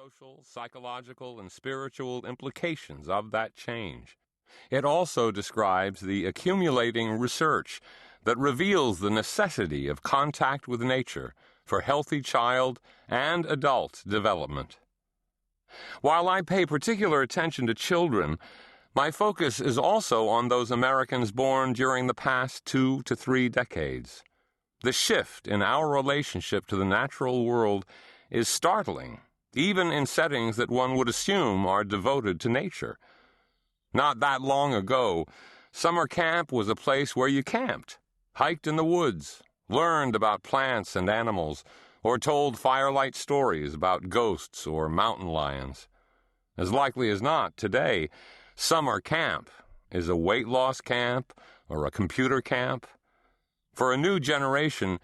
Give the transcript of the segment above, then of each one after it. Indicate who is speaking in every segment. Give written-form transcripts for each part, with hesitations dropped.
Speaker 1: social, psychological, and spiritual implications of that change. It also describes the accumulating research that reveals the necessity of contact with nature for healthy child and adult development. While I pay particular attention to children, my focus is also on those Americans born during the past 2 to 3 decades. The shift in our relationship to the natural world is startling, even in settings that one would assume are devoted to nature. Not that long ago, summer camp was a place where you camped, hiked in the woods, learned about plants and animals, or told firelight stories about ghosts or mountain lions. As likely as not, today, summer camp is a weight loss camp or a computer camp. For a new generation,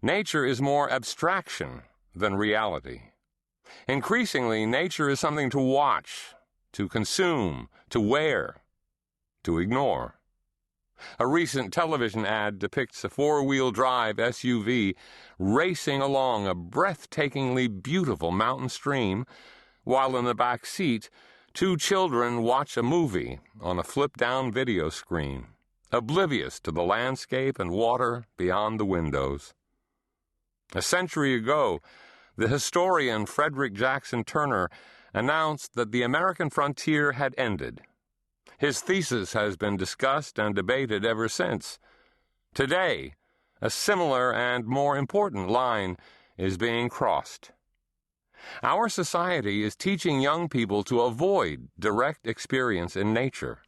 Speaker 1: nature is more abstraction than reality. Increasingly, nature is something to watch, to consume, to wear, to ignore. A recent television ad depicts a 4-wheel drive SUV racing along a breathtakingly beautiful mountain stream, while in the back seat, 2 children watch a movie on a flip-down video screen, oblivious to the landscape and water beyond the windows. A century ago, the historian Frederick Jackson Turner announced that the American frontier had ended. His thesis has been discussed and debated ever since. Today, a similar and more important line is being crossed. Our society is teaching young people to avoid direct experience in nature.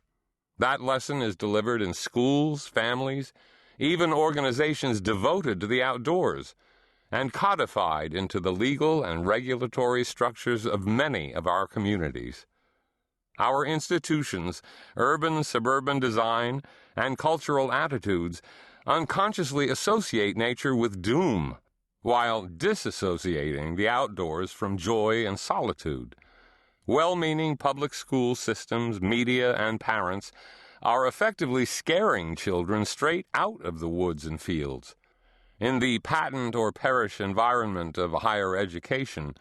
Speaker 1: That lesson is delivered in schools, families, even organizations devoted to the outdoors, and codified into the legal and regulatory structures of many of our communities. Our institutions, urban, suburban design, and cultural attitudes unconsciously associate nature with doom, while disassociating the outdoors from joy and solitude. Well-meaning public school systems, media, and parents are effectively scaring children straight out of the woods and fields. In the patent or perish environment of higher education,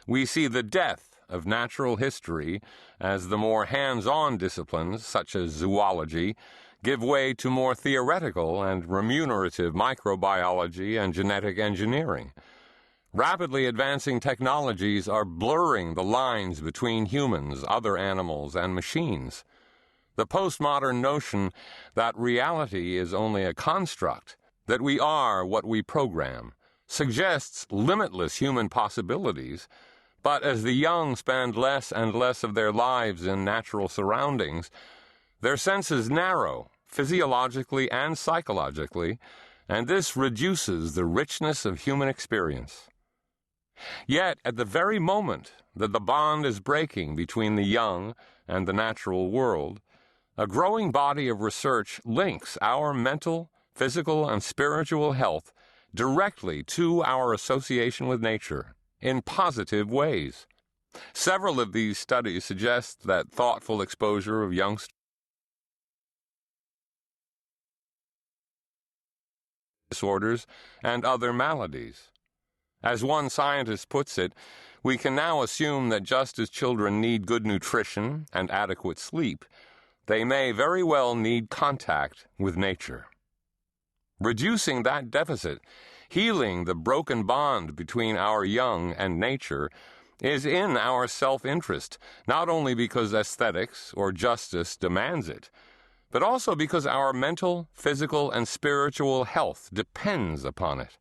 Speaker 1: we see the death of natural history as the more hands-on disciplines, such as zoology, give way to more theoretical and remunerative microbiology and genetic engineering. Rapidly advancing technologies are blurring the lines between humans, other animals, and machines. The postmodern notion that reality is only a construct, that we are what we program, suggests limitless human possibilities, but as the young spend less and less of their lives in natural surroundings, their senses narrow, physiologically and psychologically, and this reduces the richness of human experience. Yet, at the very moment that the bond is breaking between the young and the natural world, a growing body of research links our mental, physical, and spiritual health directly to our association with nature in positive ways. Several of these studies suggest that thoughtful exposure of youngsters disorders and other maladies. As one scientist puts it, we can now assume that just as children need good nutrition and adequate sleep, they may very well need contact with nature. Reducing that deficit, healing the broken bond between our young and nature, is in our self-interest, not only because aesthetics or justice demands it, but also because our mental, physical, and spiritual health depends upon it.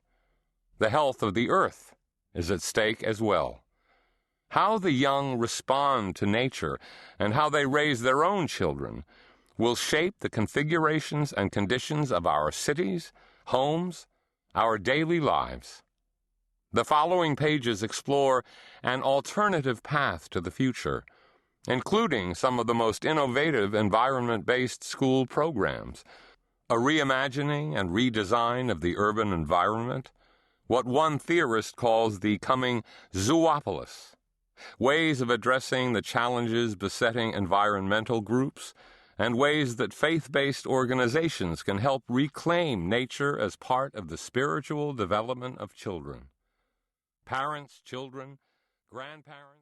Speaker 1: The health of the earth is at stake as well. How the young respond to nature and how they raise their own children will shape the configurations and conditions of our cities, homes, our daily lives. The following pages explore an alternative path to the future, including some of the most innovative environment-based school programs, a reimagining and redesign of the urban environment, what one theorist calls the coming zoopolis, ways of addressing the challenges besetting environmental groups, and ways that faith-based organizations can help reclaim nature as part of the spiritual development of children. Parents, children, grandparents,